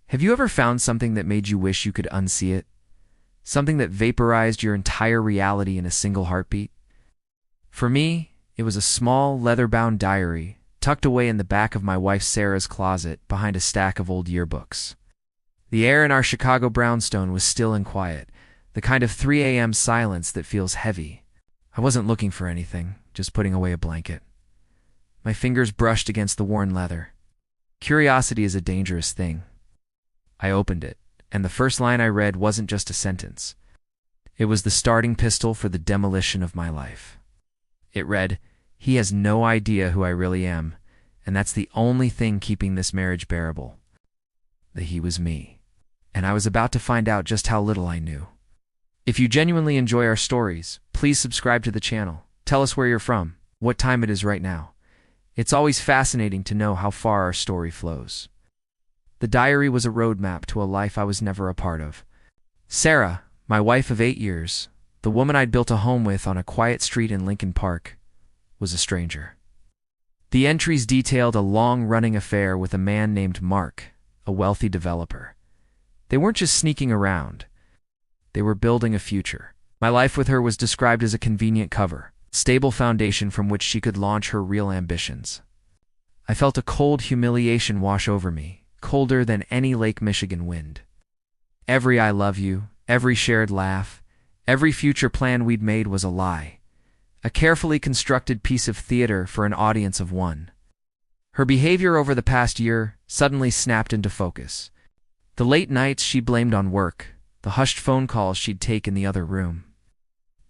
Have you ever found something that made you wish you could unsee it? Something that vaporized your entire reality in a single heartbeat? For me, it was a small, leather-bound diary tucked away in the back of my wife Sarah's closet behind a stack of old yearbooks. The air in our Chicago brownstone was still and quiet, the kind of 3 a.m. silence that feels heavy. I wasn't looking for anything, just putting away a blanket. My fingers brushed against the worn leather. Curiosity is a dangerous thing. I opened it, and the first line I read wasn't just a sentence. It was the starting pistol for the demolition of my life. It read, "He has no idea who I really am, and that's the only thing keeping this marriage bearable." The he was me, and I was about to find out just how little I knew. If you genuinely enjoy our stories, please subscribe to the channel. Tell us where you're from, what time it is right now. It's always fascinating to know how far our story flows. The diary was a roadmap to a life I was never a part of. Sarah, my wife of 8 years, the woman I'd built a home with on a quiet street in Lincoln Park, was a stranger. The entries detailed a long-running affair with a man named Mark, a wealthy developer. They weren't just sneaking around. They were building a future. My life with her was described as a convenient cover, stable foundation from which she could launch her real ambitions. I felt a cold humiliation wash over me, colder than any Lake Michigan wind. Every "I love you," every shared laugh, every future plan we'd made was a lie. A carefully constructed piece of theater for an audience of one. Her behavior over the past year suddenly snapped into focus. The late nights she blamed on work, the hushed phone calls she'd take in the other room.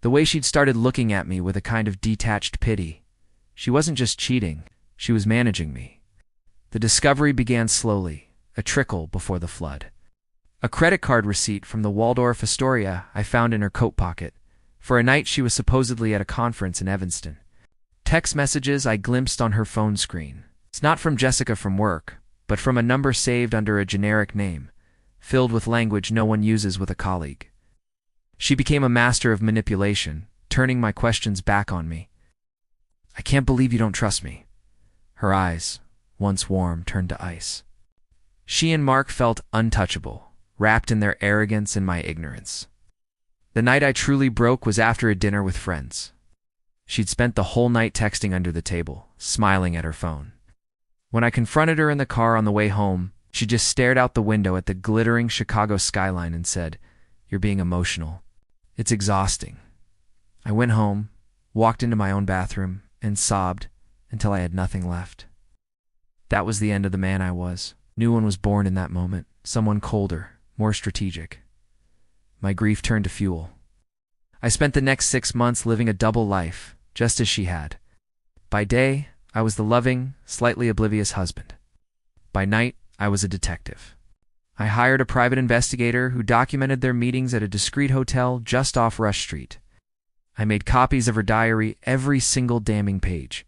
The way she'd started looking at me with a kind of detached pity. She wasn't just cheating, she was managing me. The discovery began slowly, a trickle before the flood. A credit card receipt from the Waldorf Astoria I found in her coat pocket, for a night she was supposedly at a conference in Evanston. Text messages I glimpsed on her phone screen. It's not from Jessica from work, but from a number saved under a generic name, filled with language no one uses with a colleague. She became a master of manipulation, turning my questions back on me. "I can't believe you don't trust me." Her eyes, once warm, turned to ice. She and Mark felt untouchable, wrapped in their arrogance and my ignorance. The night I truly broke was after a dinner with friends. She'd spent the whole night texting under the table, smiling at her phone. When I confronted her in the car on the way home, she just stared out the window at the glittering Chicago skyline and said, "You're being emotional. It's exhausting." I went home, walked into my own bathroom, and sobbed until I had nothing left. That was the end of the man I was. New one was born in that moment, someone colder, more strategic. My grief turned to fuel. I spent the next 6 months living a double life, just as she had. By day, I was the loving, slightly oblivious husband. By night, I was a detective. I hired a private investigator who documented their meetings at a discreet hotel just off Rush Street. I made copies of her diary, every single damning page.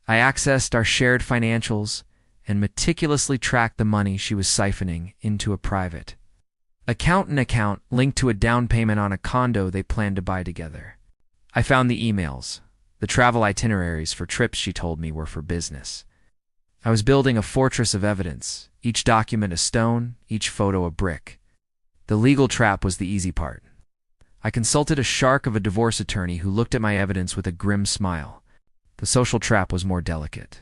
I accessed our shared financials and meticulously tracked the money she was siphoning into a private account linked to a down payment on a condo they planned to buy together. I found the emails, the travel itineraries for trips she told me were for business. I was building a fortress of evidence, each document a stone, each photo a brick. The legal trap was the easy part. I consulted a shark of a divorce attorney who looked at my evidence with a grim smile. The social trap was more delicate.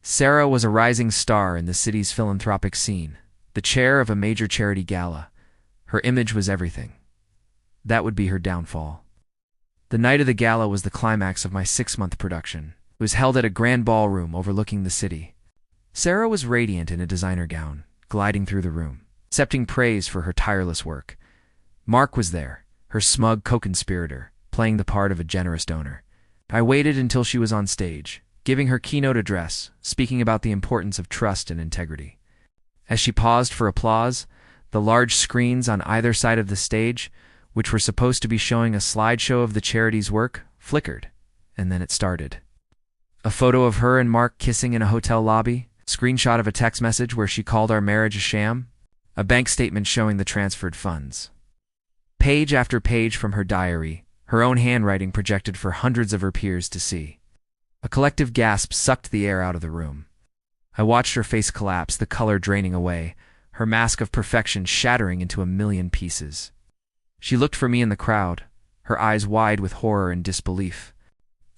Sarah was a rising star in the city's philanthropic scene, the chair of a major charity gala. Her image was everything. That would be her downfall. The night of the gala was the climax of my 6-month production. It was held at a grand ballroom overlooking the city. Sarah was radiant in a designer gown, gliding through the room, accepting praise for her tireless work. Mark was there, her smug co-conspirator, playing the part of a generous donor. I waited until she was on stage, giving her keynote address, speaking about the importance of trust and integrity. As she paused for applause, the large screens on either side of the stage, which were supposed to be showing a slideshow of the charity's work, flickered, and then it started. A photo of her and Mark kissing in a hotel lobby, screenshot of a text message where she called our marriage a sham, a bank statement showing the transferred funds. Page after page from her diary, her own handwriting projected for hundreds of her peers to see. A collective gasp sucked the air out of the room. I watched her face collapse, the color draining away, her mask of perfection shattering into a million pieces. She looked for me in the crowd, her eyes wide with horror and disbelief.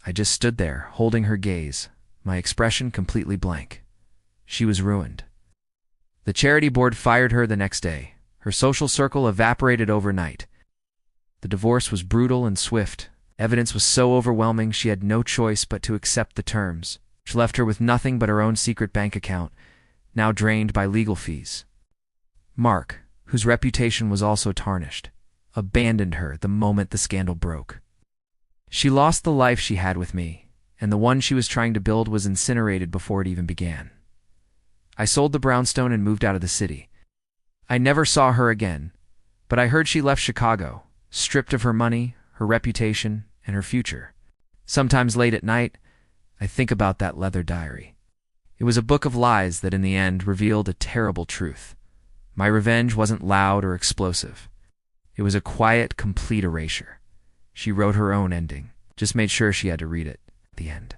I just stood there, holding her gaze, my expression completely blank. She was ruined. The charity board fired her the next day. Her social circle evaporated overnight. The divorce was brutal and swift. Evidence was so overwhelming she had no choice but to accept the terms, which left her with nothing but her own secret bank account, now drained by legal fees. Mark, whose reputation was also tarnished, abandoned her the moment the scandal broke. She lost the life she had with me, and the one she was trying to build was incinerated before it even began. I sold the brownstone and moved out of the city. I never saw her again, but I heard she left Chicago, stripped of her money, her reputation, and her future. Sometimes late at night, I think about that leather diary. It was a book of lies that in the end revealed a terrible truth. My revenge wasn't loud or explosive. It was a quiet, complete erasure. She wrote her own ending, just made sure she had to read it at the end.